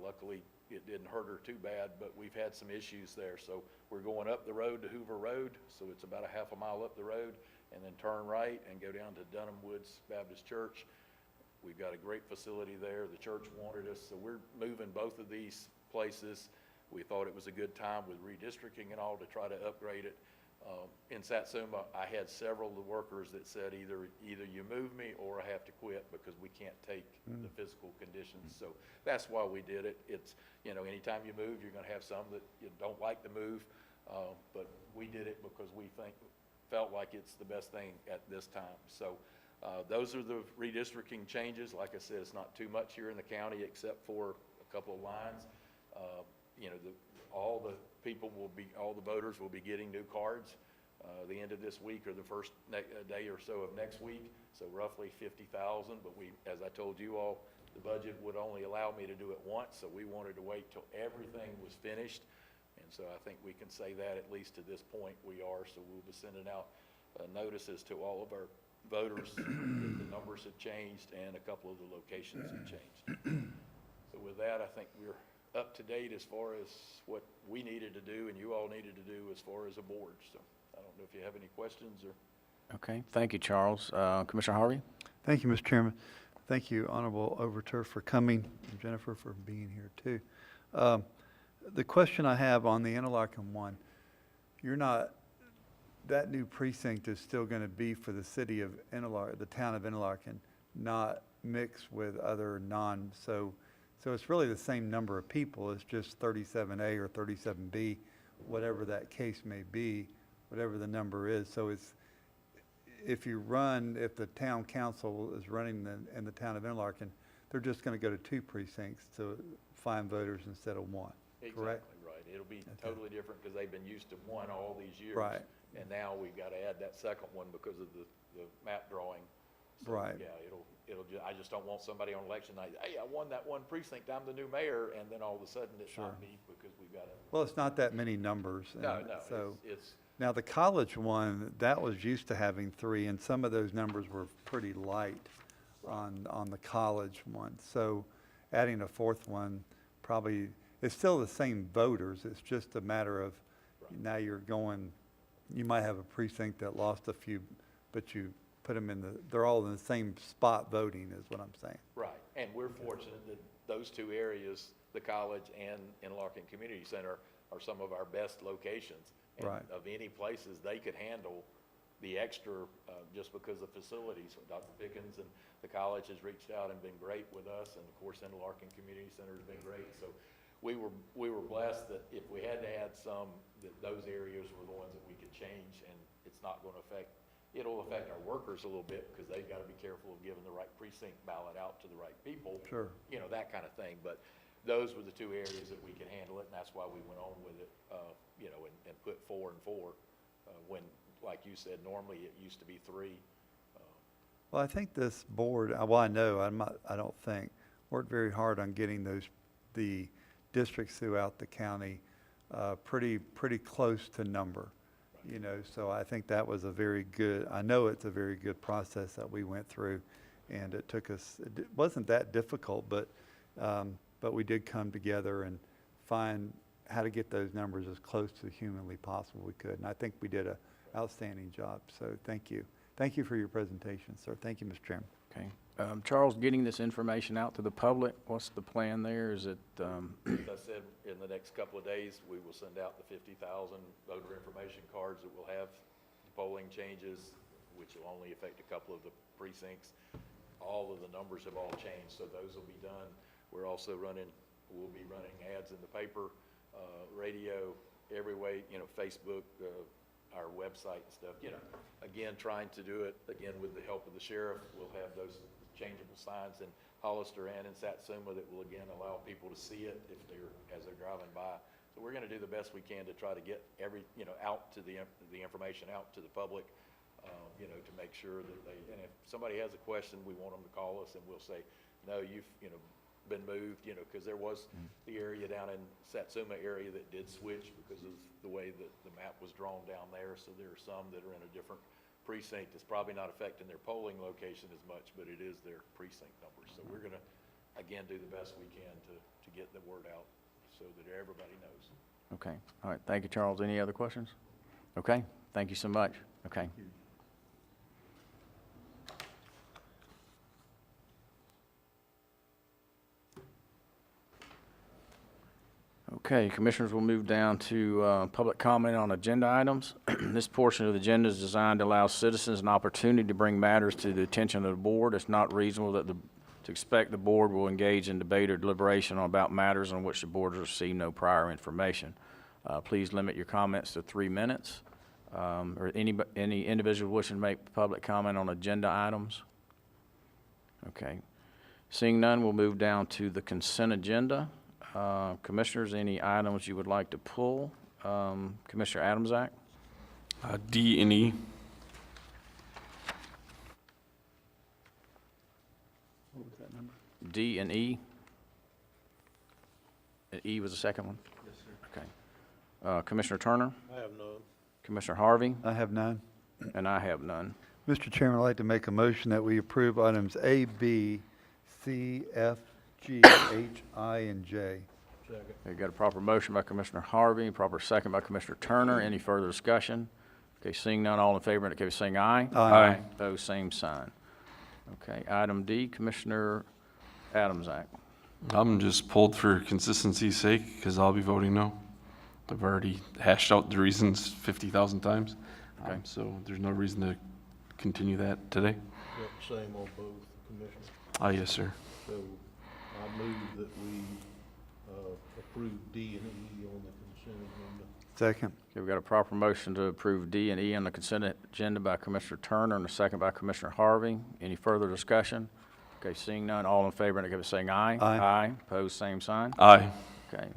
Luckily, it didn't hurt her too bad, but we've had some issues there. So we're going up the road to Hoover Road, so it's about a half a mile up the road, and then turn right and go down to Dunham Woods Baptist Church. We've got a great facility there. The church wanted us, so we're moving both of these places. We thought it was a good time with redistricting and all to try to upgrade it. In Satsuma, I had several of the workers that said either you move me or I have to quit because we can't take the physical conditions. So that's why we did it. It's, anytime you move, you're going to have some that you don't like the move, but we did it because we felt like it's the best thing at this time. So those are the redistricting changes. Like I said, it's not too much here in the county except for a couple of lines. All the voters will be getting new cards the end of this week or the first day or so of next week. So roughly 50,000, but as I told you all, the budget would only allow me to do it once, so we wanted to wait till everything was finished. And so I think we can say that at least to this point we are. So we'll be sending out notices to all of our voters that the numbers have changed and a couple of the locations have changed. So with that, I think we're up to date as far as what we needed to do and you all needed to do as far as a board. So I don't know if you have any questions or. Okay, thank you, Charles. Commissioner Harvey? Thank you, Mr. Chairman. Thank you, Honorable Overtur, for coming, and Jennifer for being here too. The question I have on the Interlaken one, that new precinct is still going to be for the city of Interlaken, the town of Interlaken, not mixed with other so it's really the same number of people. It's just 37A or 37B, whatever that case may be, whatever the number is. So if the town council is running in the town of Interlaken, they're just going to go to 2 precincts to find voters instead of 1, correct? Exactly right. It'll be totally different because they've been used to 1 all these years. Right. And now we've got to add that second one because of the map drawing. So, Right. Yeah, I just don't want somebody on election night, hey, I won that 1 precinct, I'm the new mayor, and then all of a sudden it's not me because we've got to. Well, it's not that many numbers. No, So it's now the college one, that was used to having 3, and some of those numbers were pretty light on the college one. So adding a 4th one probably, it's still the same voters. It's just a matter of now you might have a precinct that lost a few, but you put them they're all in the same spot voting is what I'm saying. right. And we're fortunate that those 2 areas, the college and Interlaken Community Center, are some of our best locations. And Right. of any places, they could handle the extra just because of facilities. So Dr. Pickens and the college has reached out and been great with us, and of course, Interlaken Community Center has been great. So we were blessed that if we had to add some, that those areas were the ones that we could change, and it's not going to it'll affect our workers a little bit because they've got to be careful of giving the right precinct ballot out to the right people. Sure. That kind of thing. But those were the 2 areas that we could handle it, and that's why we went on with it, and put 4 and 4, when, like you said, normally it used to be 3. Well, I think this board, I know, I don't think, worked very hard on getting the districts throughout the county pretty close to number. So I think that was I know it's a very good process that we went through, and it wasn't that difficult, but but we did come together and find how to get those numbers as close to humanly possible we could. And I think we did an outstanding job. So thank you. Thank you for your presentation, sir. Thank you, Mr. Chairman. Okay. Charles, getting this information out to the public, what's the plan there? Is it, As I said, in the next couple of days, we will send out the 50,000 voter information cards that will have the polling changes, which will only affect a couple of the precincts. All of the numbers have all changed, so those will be done. We're also we'll be running ads in the paper, radio, every way, Facebook, our website and stuff, again, trying to do it, again, with the help of the sheriff. We'll have those changeable signs in Hollister and in Satsuma that will, again, allow people to see it as they're driving by. So we're gonna do the best we can to try to get out to the information out to the public, to make sure that and if somebody has a question, we want them to call us and we'll say, no, you've, been moved, because there was the area down in Satsuma area that did switch because of the way that the map was drawn down there. So there are some that are in a different precinct. It's probably not affecting their polling location as much, but it is their precinct numbers. So we're gonna, again, do the best we can to get the word out so that everybody knows. okay. All right. Thank you, Charles. Any other questions? Okay. Thank you so much. Okay. Okay, Commissioners, will move down to public comment on agenda items. This portion of the agenda is designed to allow citizens an opportunity to bring matters to the attention of the board. It's not reasonable to expect the board will engage in debate or deliberation about matters on which the board has received no prior information. Please limit your comments to 3 minutes. Or any individual wishing to make public comment on agenda items? Okay. Seeing none, we'll move down to the consent agenda. Commissioners, any items you would like to pull? Commissioner Adamzak? D and E. What was that number? D and E? And E was the second one? Yes, sir. Okay. Commissioner Turner? I have none. Commissioner Harvey? I have none. And I have none. Mr. Chairman, I'd like to make a motion that we approve items A, B, C, F, G, H, I, and J. Second. Okay, got a proper motion by Commissioner Harvey, proper second by Commissioner Turner. Any further discussion? Okay, seeing none, all in favor indicate by saying aye. Aye. Opposed, same sign. Okay, item D, Commissioner Adamzak. I'm just pulled for consistency's sake because I'll be voting no. I've already hashed out the reasons 50,000 times. Okay. So there's no reason to continue that today. Yep, same on both, Commissioner. Yes, sir. So I move that we approve D and E on the consent agenda. Second. Okay, we've got a proper motion to approve D and E on the consent agenda by Commissioner Turner and a second by Commissioner Harvey. Any further discussion? Okay, seeing none, all in favor indicate by saying aye. Aye. Aye. Opposed, same sign. Aye. Okay,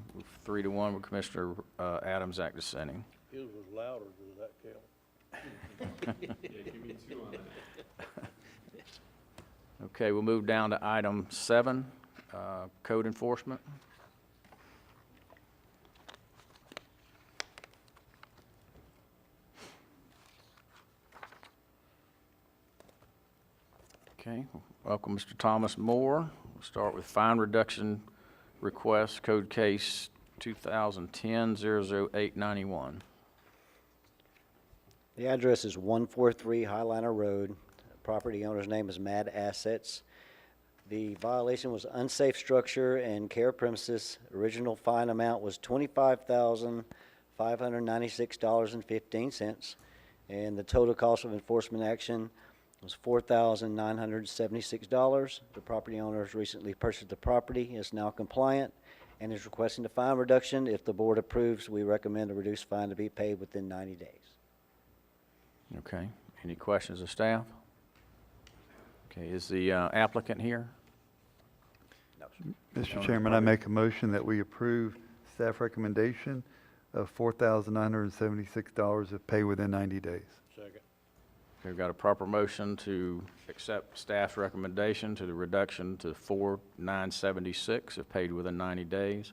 3-1 with Commissioner Adamzak dissenting. His was louder, does that count? Okay, we'll move down to item 7, code enforcement. Okay, welcome Mr. Thomas Moore. We'll start with fine reduction request, code case 2010-00891. The address is 143 Highliner Road. Property owner's name is Mad Assets. The violation was unsafe structure and care premises. Original fine amount was $25,596.15, and the total cost of enforcement action was $4,976. The property owner has recently purchased the property, is now compliant, and is requesting the fine reduction. If the board approves, we recommend a reduced fine to be paid within 90 days. Okay, any questions of staff? Okay, is the applicant here? Mr. Chairman, I make a motion that we approve staff recommendation of $4,976 if paid within 90 days. Second. Okay, we've got a proper motion to accept staff's recommendation to the reduction to $4,976 if paid within 90 days.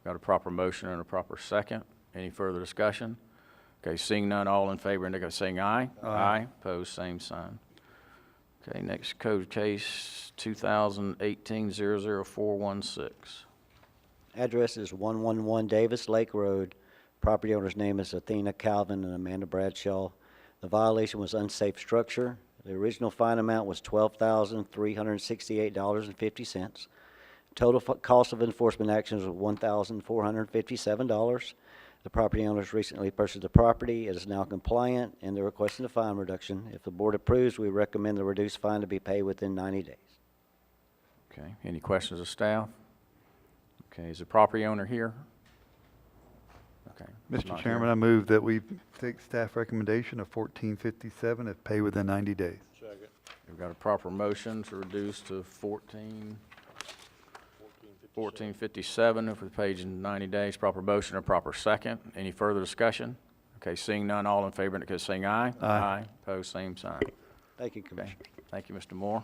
Got a proper motion and a proper second. Any further discussion? Okay, seeing none, all in favor indicate by saying aye. Aye. Opposed, same sign. Okay, next code case 2018-00416. Address is 111 Davis Lake Road. Property owner's name is Athena Calvin and Amanda Bradshaw. The violation was unsafe structure. The original fine amount was $12,368.50. Total cost of enforcement actions was $1,457. The property owners recently purchased the property. It is now compliant, and they're requesting a fine reduction. If the board approves, we recommend the reduced fine to be paid within 90 days. Okay, any questions of staff? Okay, is the property owner here? Okay. Mr. not Chairman, here. I move that we take staff recommendation of $14.57 if paid within 90 days. Second. We've got a proper motion to reduce to $14.57 if we paid in 90 days. Proper motion or proper second. Any further discussion? Okay, seeing none, all in favor, indicate by saying aye. Aye. Opposed, same sign. Thank you, Okay, Commissioner. thank you, Mr. Moore.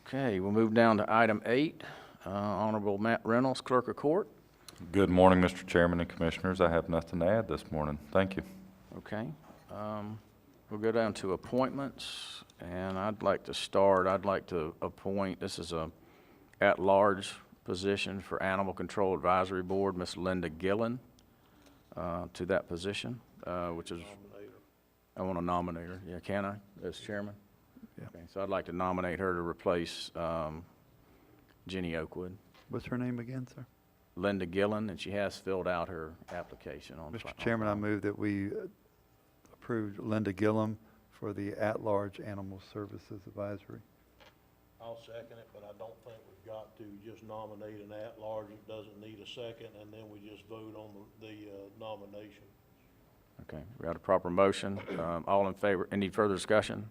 Okay, we'll move down to item 8. Honorable Matt Reynolds, Clerk of Court. Good morning, Mr. Chairman and Commissioners. I have nothing to add this morning. Thank you. Okay, we'll go down to appointments, and I'd like to appoint, this is a at-large position for Animal Control Advisory Board, Ms. Linda Gillen, to that position, which is, I want to nominate her. Yeah, can I, as chairman? Yeah. Okay, so I'd like to nominate her to replace Jenny Oakwood. What's her name again, sir? Linda Gillen, and she has filled out her application on. Mr. Chairman, I move that we approve Linda Gillum for the at-large Animal Services Advisory. I'll second it, but I don't think we've got to just nominate an at-large. It doesn't need a second, and then we just vote on the nomination. Okay, we got a proper motion. All in favor, any further discussion?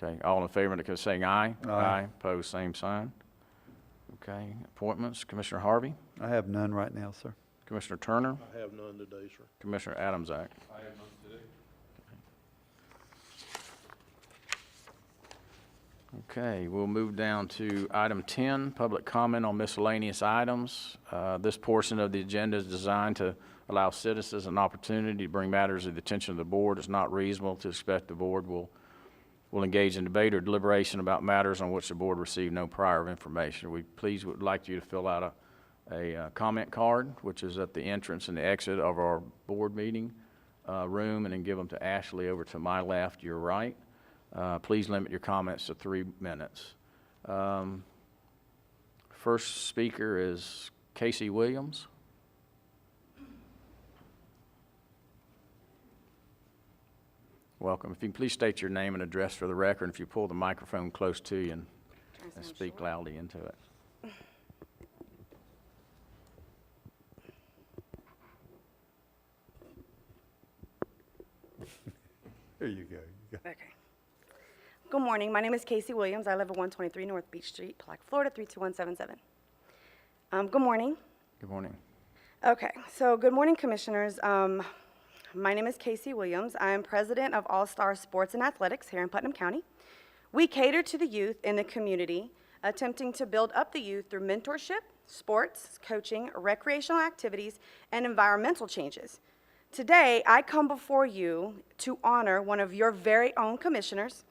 Okay, all in favor, indicate by saying aye. Aye. Opposed, same sign. Okay, appointments, Commissioner Harvey, I have none right now, sir. Commissioner Turner, I have none today, sir. Commissioner Adamzak. I have none today. Okay, we'll move down to item 10, public comment on miscellaneous items. This portion of the agenda is designed to allow citizens an opportunity to bring matters to the attention of the board. It's not reasonable to expect the board will engage in debate or deliberation about matters on which the board received no prior information. We please would like you to fill out a comment card, which is at the entrance and the exit of our board meeting room, and then give them to Ashley over to my left, your right. Please limit your comments to 3 minutes. First speaker is Casey Williams. Welcome. If you can please state your name and address for the record, and if you pull the microphone close to you and speak loudly into it. There you go. Okay. Good morning. My name is Casey Williams. I live at 123 North Beach Street, Plaque, Florida, 32177. Good morning. Good morning. Okay, so good morning, Commissioners. My name is Casey Williams. I am president of All Star Sports and Athletics here in Putnam County. We cater to the youth in the community, attempting to build up the youth through mentorship, sports, coaching, recreational activities, and environmental changes. Today, I come before you to honor one of your very own commissioners.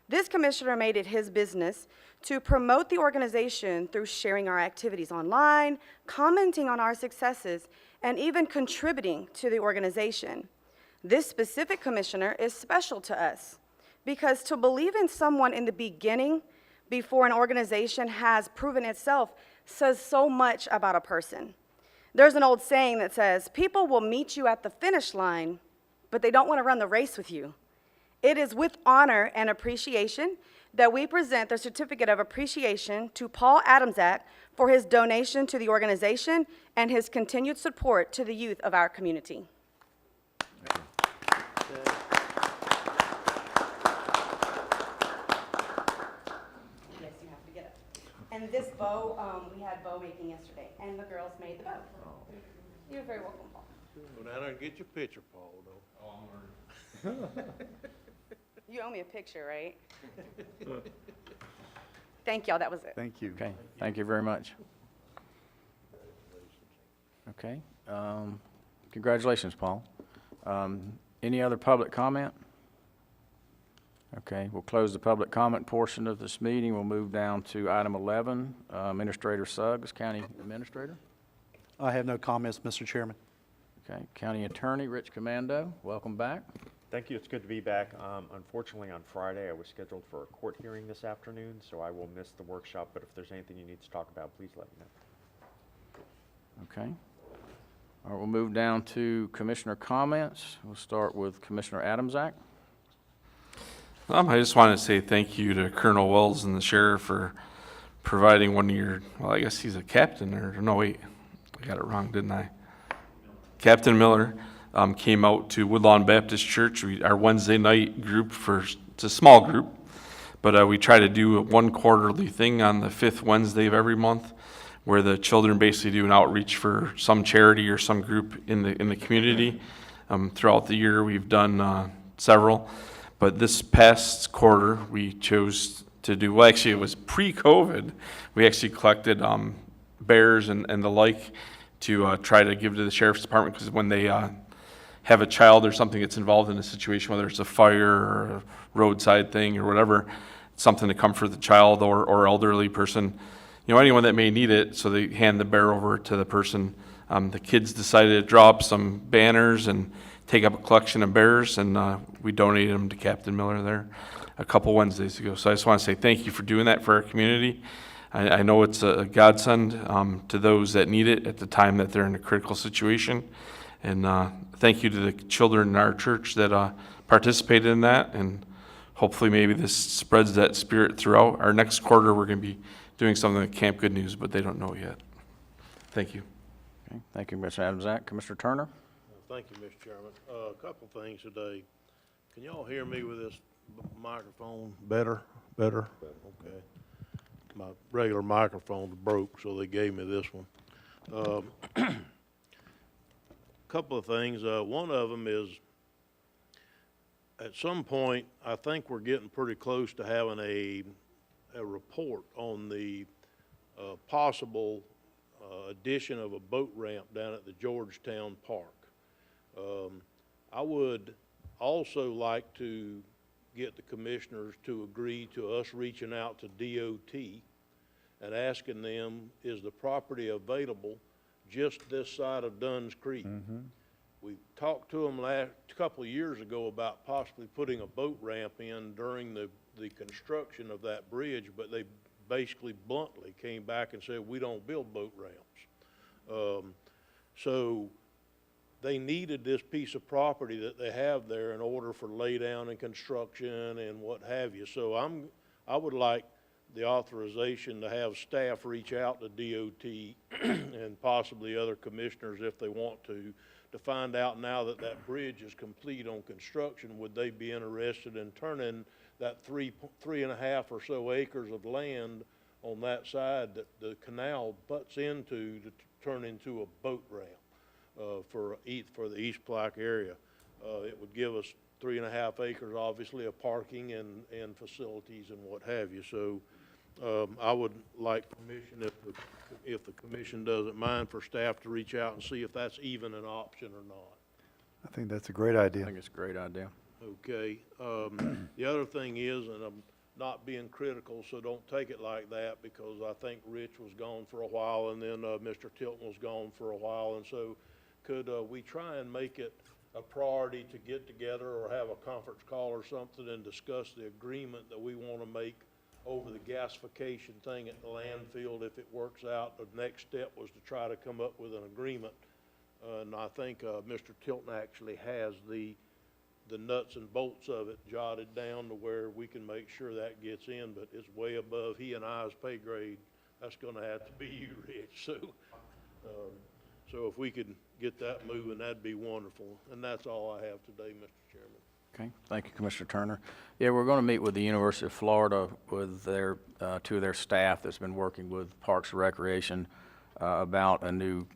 This commissioner made it his business to promote the organization through sharing our activities online, commenting on our successes, and even contributing to the organization. This specific commissioner is special to us because to believe in someone in the beginning before an organization has proven itself says so much about a person. There's an old saying that says, people will meet you at the finish line, but they don't want to run the race with you. It is with honor and appreciation that we present the Certificate of Appreciation to Paul Adamzak for his donation to the organization and his continued support to the youth of our community. Yes, you have to get it. And this bow, we had bow making yesterday, and the girls made the bow. You're very welcome, Paul. Go down there and get your picture, Paul, though. Oh, I'm learning. You owe me a picture, right? Thank y'all, that was it. Thank you. Okay, thank you very much. Okay, congratulations, Paul. Any other public comment? Okay, we'll close the public comment portion of this meeting. We'll move down to item 11, Administrator Suggs, County Administrator. I have no comments, Mr. Chairman. Okay, County Attorney Rich Commando, welcome back. Thank you. It's good to be back. Unfortunately, on Friday, I was scheduled for a court hearing this afternoon, so I will miss the workshop, but if there's anything you need to talk about, please let me know. Okay. All right, we'll move down to Commissioner comments. We'll start with Commissioner Adamzak. I just want to say thank you to Colonel Wells and the sheriff for providing one of your, well, I guess he's a captain, or no, wait, I got it wrong, didn't I? Captain Miller came out to Woodlawn Baptist Church, our Wednesday night group it's a small group, but we try to do one quarterly thing on the 5th Wednesday of every month, where the children basically do an outreach for some charity or some group in the community. Throughout the year, we've done several. But this past quarter, we chose to do, well, actually, it was pre-COVID. We actually collected bears and the like to try to give to the sheriff's department, because when they have a child or something that's involved in a situation, whether it's a fire or a roadside thing or whatever, something to comfort the child or elderly person, anyone that may need it, so they hand the bear over to the person. The kids decided to draw up some banners and take up a collection of bears, and we donated them to Captain Miller there a couple Wednesdays ago. So I just want to say thank you for doing that for our community. I know it's a godsend to those that need it at the time that they're in a critical situation. And thank you to the children in our church that participated in that, and hopefully maybe this spreads that spirit throughout. Our next quarter, we're going to be doing something at Camp Good News, but they don't know yet. Thank you. Okay, thank you, Mr. Adamzak. Commissioner Turner? Thank you, Mr. Chairman. A couple things today. Can y'all hear me with this microphone better? Better? Okay. My regular microphone broke, so they gave me this one. Couple of things. One of them is, at some point, I think we're getting pretty close to having a report on the possible addition of a boat ramp down at the Georgetown Park. I would also like to get the commissioners to agree to us reaching out to DOT and asking them, is the property available just this side of Dunn's Creek? Mm-hmm. We talked to them a couple of years ago about possibly putting a boat ramp in during the construction of that bridge, but they basically bluntly came back and said, we don't build boat ramps. So they needed this piece of property that they have there in order for laydown and construction and what have you. So I would like the authorization to have staff reach out to DOT and possibly other commissioners if they want to find out, now that that bridge is complete on construction, would they be interested in turning that three and a half or so acres of land on that side that the canal butts into to turn into a boat ramp for the East Plaque area. It would give us 3.5 acres, obviously, of parking and facilities and what have you. So I would like permission, if the commission doesn't mind, for staff to reach out and see if that's even an option or not. I think that's a great I idea. think it's a great idea. Okay. The other thing is, and I'm not being critical, so don't take it like that, because I think Rich was gone for a while, and then Mr. Tilton was gone for a while, and so could we try and make it a priority to get together or have a conference call or something and discuss the agreement that we want to make over the gasification thing at the landfill? If it works out, the next step was to try to come up with an agreement. And I think Mr. Tilton actually has the nuts and bolts of it jotted down to where we can make sure that gets in, but it's way above he and I's pay grade. That's going to have to be you, Rich. So if we could get that moving, that'd be wonderful. And that's all I have today, Mr. Chairman. Okay, thank you, Commissioner Turner. Yeah, we're going to meet with the University of Florida with their two of their staff that's been working with Parks and Recreation about a new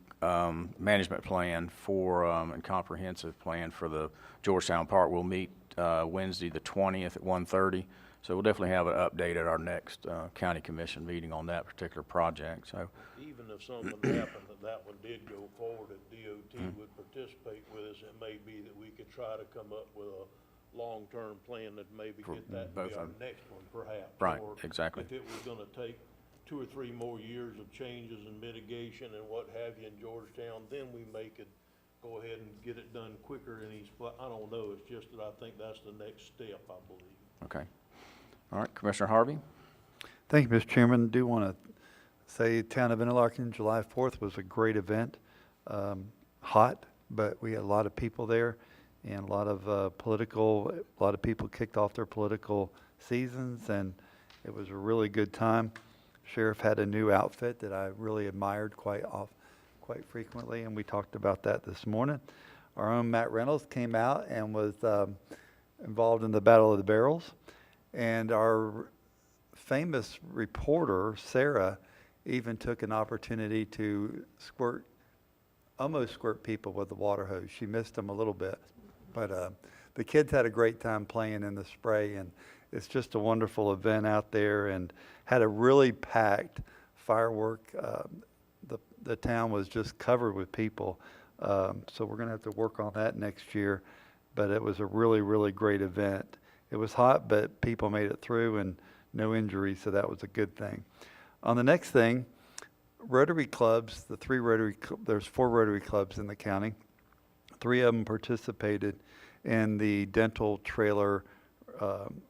management plan and comprehensive plan for the Georgetown Park. We'll meet Wednesday the 20th at 1:30. So we'll definitely have an update at our next county commission meeting on that particular project. So Even if something happened that one did go forward, and DOT would participate with us, it may be that we could try to come up with long-term plan to maybe For get that to both be of our them. next one perhaps. Right, Or exactly. if it was gonna take 2 or 3 more years of changes and mitigation and what have you in Georgetown, then we may could go ahead and get it done quicker in East, I don't know, it's just that I think that's the next step, I believe. Okay. All right, Commissioner Harvey? Thank you, Mr. Chairman. Do want to say Town of Interlaken, July 4th was a great event. Hot, but we had a lot of people there and a lot of a lot of people kicked off their political seasons, and it was a really good time. Sheriff had a new outfit that I really admired quite frequently, and we talked about that this morning. Our own Matt Reynolds came out and was involved in the Battle of the Barrels, and our famous reporter, Sarah, even took an opportunity to almost squirt people with the water hose. She missed them a little bit, but the kids had a great time playing in the spray, and it's just a wonderful event out there, and had a really packed firework. The town was just covered with people, so we're going to have to work on that next year, but it was a really, really great event. It was hot, but people made it through and no injuries, so that was a good thing. On the next thing, Rotary Clubs, there's 4 Rotary Clubs in the county. 3 of them participated in the dental trailer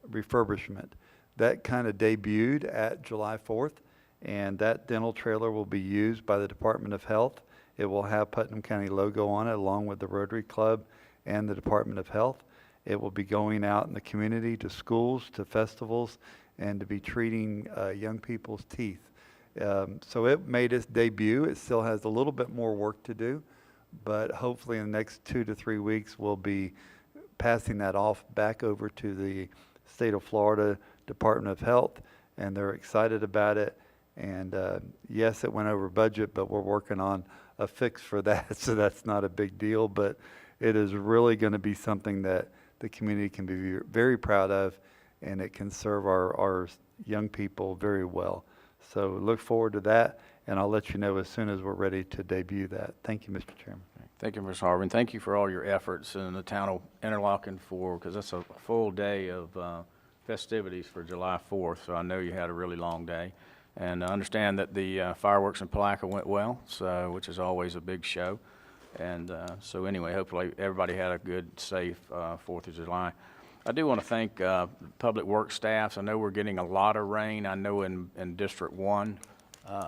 refurbishment. That kind of debuted at July 4th, and that dental trailer will be used by the Department of Health. It will have Putnam County logo on it, along with the Rotary Club and the Department of Health. It will be going out in the community to schools, to festivals, and to be treating young people's teeth. So it made its debut. It still has a little bit more work to do, but hopefully in the next 2 to 3 weeks, we'll be passing that off back over to the state of Florida Department of Health, and they're excited about it. And yes, it went over budget, but we're working on a fix for that, so that's not a big deal. But it is really going to be something that the community can be very proud of, and it can serve our young people very well. So look forward to that, and I'll let you know as soon as we're ready to debut that. Thank you, Mr. Chairman. Thank you, Mr. Harvey, and thank you for all your efforts in the town of Interlaken because that's a full day of festivities for July 4th, so I know you had a really long day. And I understand that the fireworks in Palaca went well, so which is always a big show. And so anyway, hopefully everybody had a good, safe 4th of July. I do want to thank public works staffs. I know we're getting a lot of rain. I know in District 1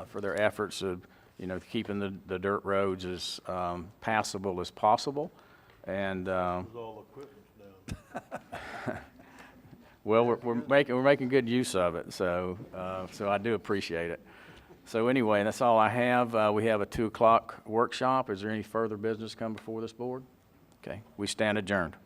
for their efforts of keeping the dirt roads as passable as possible. And All the equipment's down. well, we're making good use of it. So I do appreciate it. So anyway, that's all I have. We have a 2 o'clock workshop. Is there any further business come before this board? Okay, we stand adjourned.